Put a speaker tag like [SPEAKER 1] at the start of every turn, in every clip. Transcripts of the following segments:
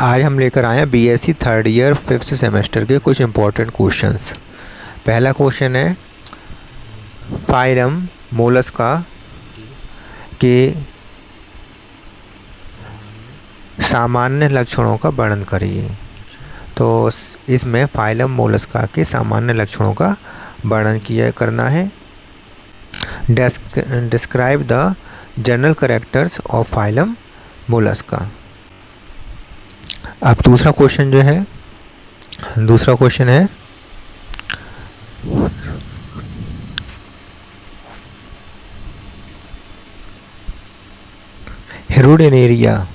[SPEAKER 1] आज हम लेकर आए हैं BSc third year 5th semester के कुछ इम्पोर्टेंट क्वेश्चंस। पहला क्वेश्चन है फाइलम मोलस्का के सामान्य लक्षणों का वर्णन करिए। तो इसमें फाइलम मोलस्का के सामान्य लक्षणों का वर्णन करना है। Describe the general characters of phylum Mollusca. अब दूसरा क्वेश्चन है हिरुडिनेरिया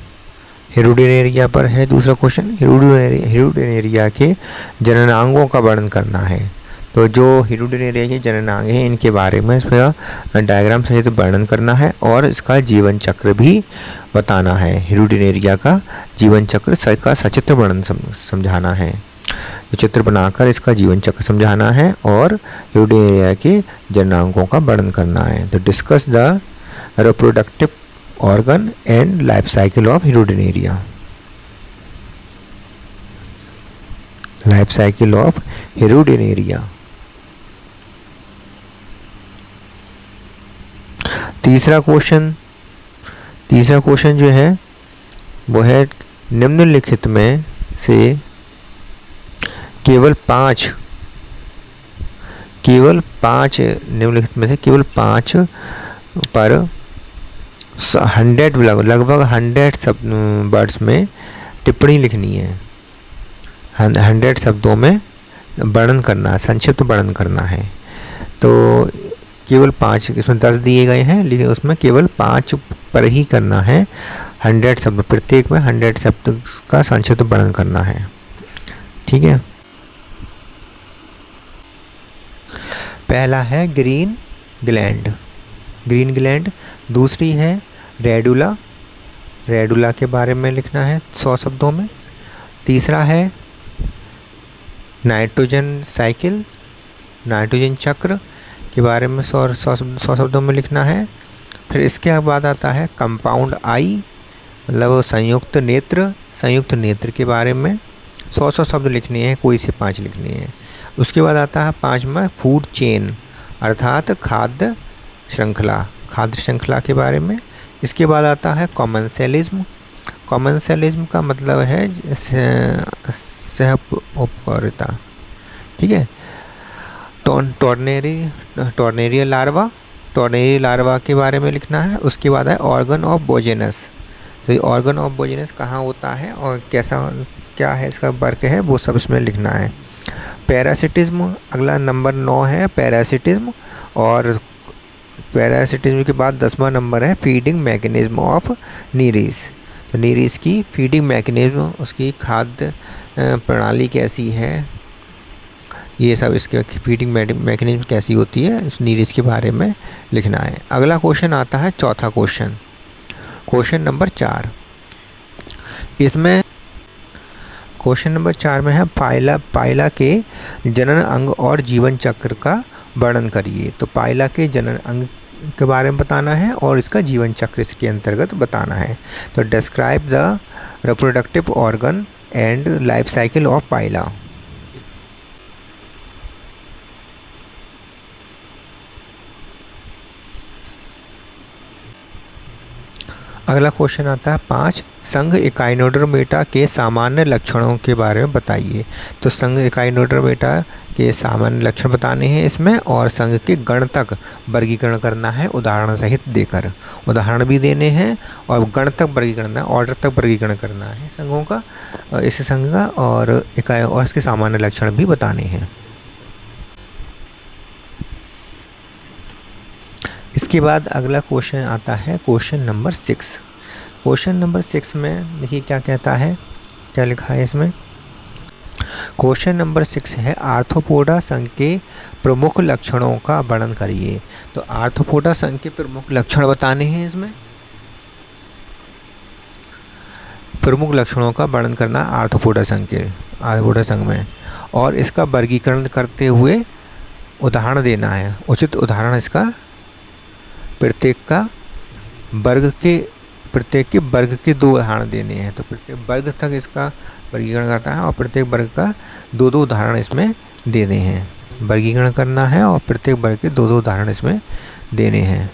[SPEAKER 1] पर है दूसरा क्वेश्चन। हिरुडिनेरिया के जननांगों का वर्णन करना है। तो जो हिरुडिनेरिया के जननांग हैं इनके बारे में इसका डायग्राम सहित वर्णन करना है और इसका जीवन चक्र भी बताना है। हिरुडिनेरिया का जीवन चक्र का सचित्र वर्णन समझाना है। तो चित्र बनाकर इसका जीवन चक्र समझाना है और हिरुडिनेरिया के जननांगों का वर्णन करना है। तो discuss the reproductive organ and life cycle of Hirudinaria. Life cycle of Hirudinaria. तीसरा क्वेश्चन जो है वो है निम्नलिखित में से केवल पाँच निम्नलिखित में से केवल 5 पर 100 लगभग 100 वर्ड्स में टिप्पणी लिखनी है। 100 शब्दों में वर्णन करना है, संक्षिप्त वर्णन करना है। तो केवल 5, इसमें 10 दिए गए हैं लेकिन उसमें केवल 5 पर ही करना है। 100 शब्द, प्रत्येक में 100 शब्द का संक्षिप्त वर्णन करना है। ठीक है। पहला है ग्रीन ग्लैंड। दूसरी है रेडुला के बारे में लिखना है 100 शब्दों में। तीसरा है नाइट्रोजन चक्र के बारे में 100 शब्दों में लिखना है। फिर इसके बाद आता है कंपाउंड आई, मतलब संयुक्त नेत्र के बारे में 100 शब्द लिखने हैं, कोई से 5 लिखने हैं। उसके बाद आता है 5वां फूड चेन, अर्थात खाद्य श्रृंखला के बारे में। इसके बाद आता है कॉमनसेलिज्म का मतलब है सह उपकारिता। ठीक है। टॉर्नेरिया लार्वा के बारे में लिखना है। उसके बाद है ऑर्गन ऑफ बोजेनस। तो ये ऑर्गन ऑफ बोजेनस कहाँ होता है और क्या है इसका वर्क है, वो सब इसमें लिखना है। पैरासिटिज्म, अगला नंबर 9 है पैरासिटिज्म। और पैरासिटिज्म के बाद 10वां नंबर है फीडिंग मैकेनिज्म ऑफ नीरिस। तो नीरिस की फीडिंग मैकेनिज्म, उसकी खाद्य प्रणाली कैसी है, ये सब इसके फीडिंग मैकेनिज्म कैसी होती है इस नीरिस के बारे में लिखना है। अगला क्वेश्चन आता है चौथा क्वेश्चन नंबर 4। इसमें क्वेश्चन नंबर 4 में है पाइला के जनन अंग और जीवन चक्र का वर्णन करिए। तो पाइला के जनन अंग के बारे में बताना है और इसका जीवन चक्र इसके अंतर्गत बताना है। तो describe the reproductive organ and life cycle of Pila. अगला क्वेश्चन आता है 5 संघ एकाइनोडर्मेटा के सामान्य लक्षणों के बारे में बताइए। तो संघ एकाइनोडर्मेटा के सामान्य लक्षण बताने हैं इसमें और संघ के गण तक वर्गीकरण करना है उदाहरण सहित देकर। उदाहरण भी देने हैं और गण तक वर्गीकरण, ऑर्डर तक वर्गीकरण करना है संघों का, इस संघ का और इकाई और इसके सामान्य लक्षण भी बताने हैं। इसके बाद अगला क्वेश्चन आता है क्वेश्चन नंबर 6। क्वेश्चन नंबर 6 में देखिए क्या कहता है, क्या लिखा है इसमें। क्वेश्चन नंबर 6 है आर्थ्रोपोडा संघ के प्रमुख लक्षणों का वर्णन करिए। तो आर्थ्रोपोडा संघ के प्रमुख लक्षण बताने हैं इसमें। प्रमुख लक्षणों का वर्णन करना आर्थ्रोपोडा संघ में और इसका वर्गीकरण करते हुए उदाहरण देना है। उचित उदाहरण इसका प्रत्येक का वर्ग के प्रत्येक के वर्ग के 2 उदाहरण देने हैं। तो प्रत्येक वर्ग तक इसका वर्गीकरण करता है और प्रत्येक वर्ग का 2-2 उदाहरण इसमें देने हैं। वर्गीकरण करना है और प्रत्येक वर्ग के 2-2 उदाहरण इसमें देने हैं।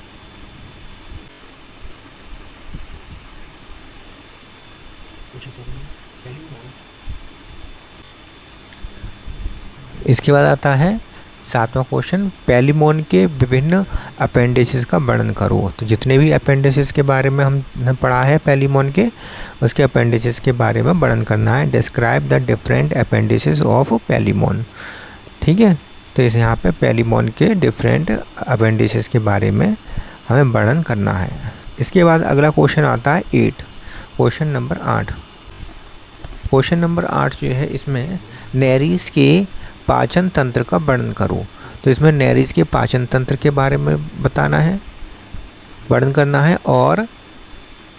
[SPEAKER 1] इसके बाद आता है 7वां क्वेश्चन, पैलिमोन के विभिन्न अपेंडिसेस का वर्णन करो। तो जितने भी अपेंडिसेस के बारे में हमने पढ़ा है पैलिमोन के, उसके अपेंडिसेस के बारे में वर्णन करना है। Describe the different appendices of Palaemon. ठीक है, तो इस यहाँ पे पैलिमोन के डिफरेंट अपेंडिसेस के बारे में हमें वर्णन करना है। इसके बाद अगला क्वेश्चन आता है 8, क्वेश्चन नंबर 8। क्वेश्चन नंबर 8 जो है, इसमें नेरीज के पाचन तंत्र का वर्णन करो। तो इसमें नेरीज के पाचन तंत्र के बारे में बताना है, वर्णन करना है और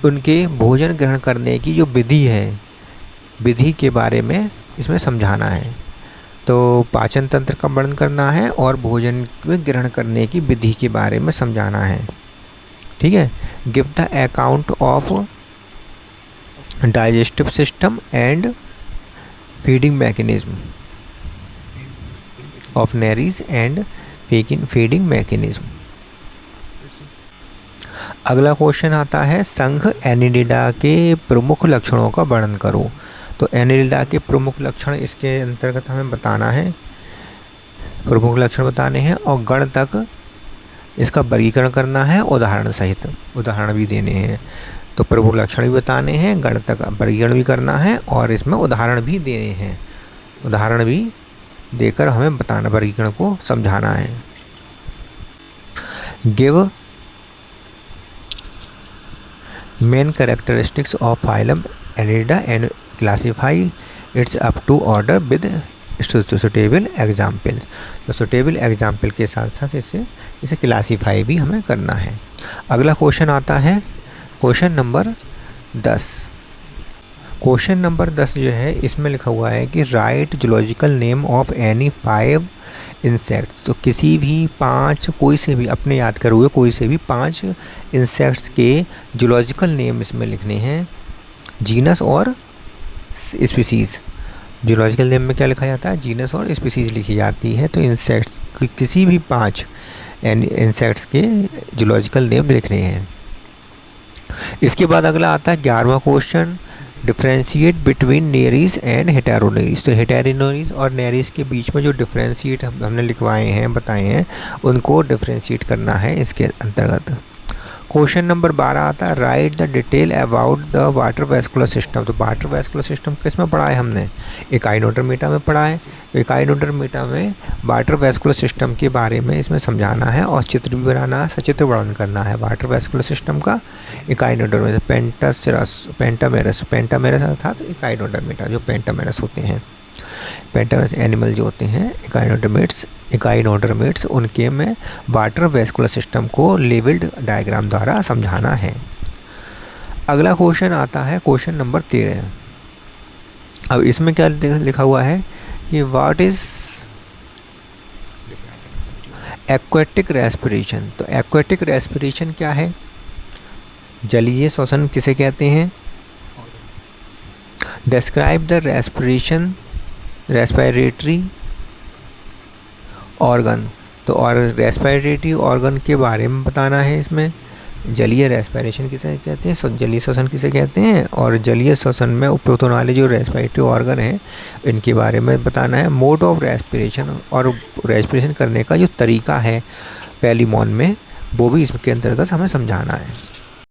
[SPEAKER 1] उनके भोजन ग्रहण करने की जो विधि है, विधि के बारे में इसमें समझाना है। तो पाचन तंत्र का वर्णन करना है और भोजन ग्रहण करने की विधि के बारे में समझाना है। ठीक है, give the account of digestive system and feeding mechanism of Nereis and feeding mechanism. अगला क्वेश्चन आता है, संघ एनिलिडा के प्रमुख लक्षणों का वर्णन करो। तो एनिलिडा के प्रमुख लक्षण इसके अंतर्गत हमें बताना है, प्रमुख लक्षण बताने हैं और गण तक इसका वर्गीकरण करना है, उदाहरण सहित उदाहरण भी देने हैं। तो प्रमुख लक्षण भी बताने हैं, गण तक वर्गीकरण भी करना है और इसमें उदाहरण भी देने हैं। उदाहरण भी देकर हमें बताना, वर्गीकरण को समझाना है। Give main characteristics of phylum annelida and classify its up to order with suitable example. तो सुटेबल एग्जाम्पल के साथ साथ इसे क्लासीफाई भी हमें करना है। अगला क्वेश्चन आता है क्वेश्चन नंबर 10। क्वेश्चन नंबर 10 जो है, इसमें लिखा हुआ है कि right zoological name of any 5 insects. तो किसी भी 5, कोई से भी अपने याद करे हुए कोई से भी 5 इंसेक्ट्स के जूलॉजिकल नेम इसमें लिखने हैं, जीनस और स्पीसीज़। जूलॉजिकल नेम में क्या लिखा जाता है, जीनस और स्पीसीज़ लिखी जाती है। तो इंसेक्ट्स किसी भी 5 इंसेक्ट्स के जूलॉजिकल नेम लिखने हैं। इसके बाद अगला आता है 11वां question, differentiate between Nereis and heteronereis. तो हेटेरोनेरीज और नेरीज के बीच में जो डिफ्रेंशिएट हमने लिखवाए हैं, बताए हैं, उनको डिफ्रेंशिएट करना है इसके अंतर्गत। क्वेश्चन नंबर 12 आता है, right the detail about the water vascular system. तो वाटर वैस्कुलर सिस्टम किस में पढ़ा है हमने, इकाइनोडर्मेटा में पढ़ा है। तो इकाइनोडर्मेटा में वाटर वैस्कुलर सिस्टम के बारे में इसमें समझाना है और चित्र भी बनाना है, सचित्र वर्णन करना है वाटर वैस्कुलर सिस्टम का। इकाइनोडर्मेटा, पेंटामेरस अर्थात इकाइनोडर्मेटा, जो पेंटामेरस होते हैं, पेंटामेरस एनिमल जो होते हैं इकाइनोडर्मेट्स, उनके में वाटर वैस्कुलर सिस्टम को लेवल्ड डायग्राम द्वारा समझाना है। अगला क्वेश्चन आता है क्वेश्चन नंबर 13। अब इसमें क्या लिखा हुआ है कि व्हाट इज एक्वेटिक रेस्पिरेशन। तो एक्वेटिक रेस्पिरेशन क्या है, जलीय श्वसन किसे कहते हैं। Describe the respiratory organ. तो और रेस्पिरेटरी ऑर्गन के बारे में बताना है इसमें। जलीय रेस्पिरेशन किसे कहते हैं, जलीय श्वसन किसे कहते हैं, और जलीय श्वसन में उपयोग होने वाले जो रेस्पिरेटरी ऑर्गन हैं, इनके बारे में बताना है। मोड ऑफ रेस्पिरेशन, और रेस्पिरेशन करने का जो तरीका है पैलिमोन में, वो भी इसके अंतर्गत हमें समझाना है।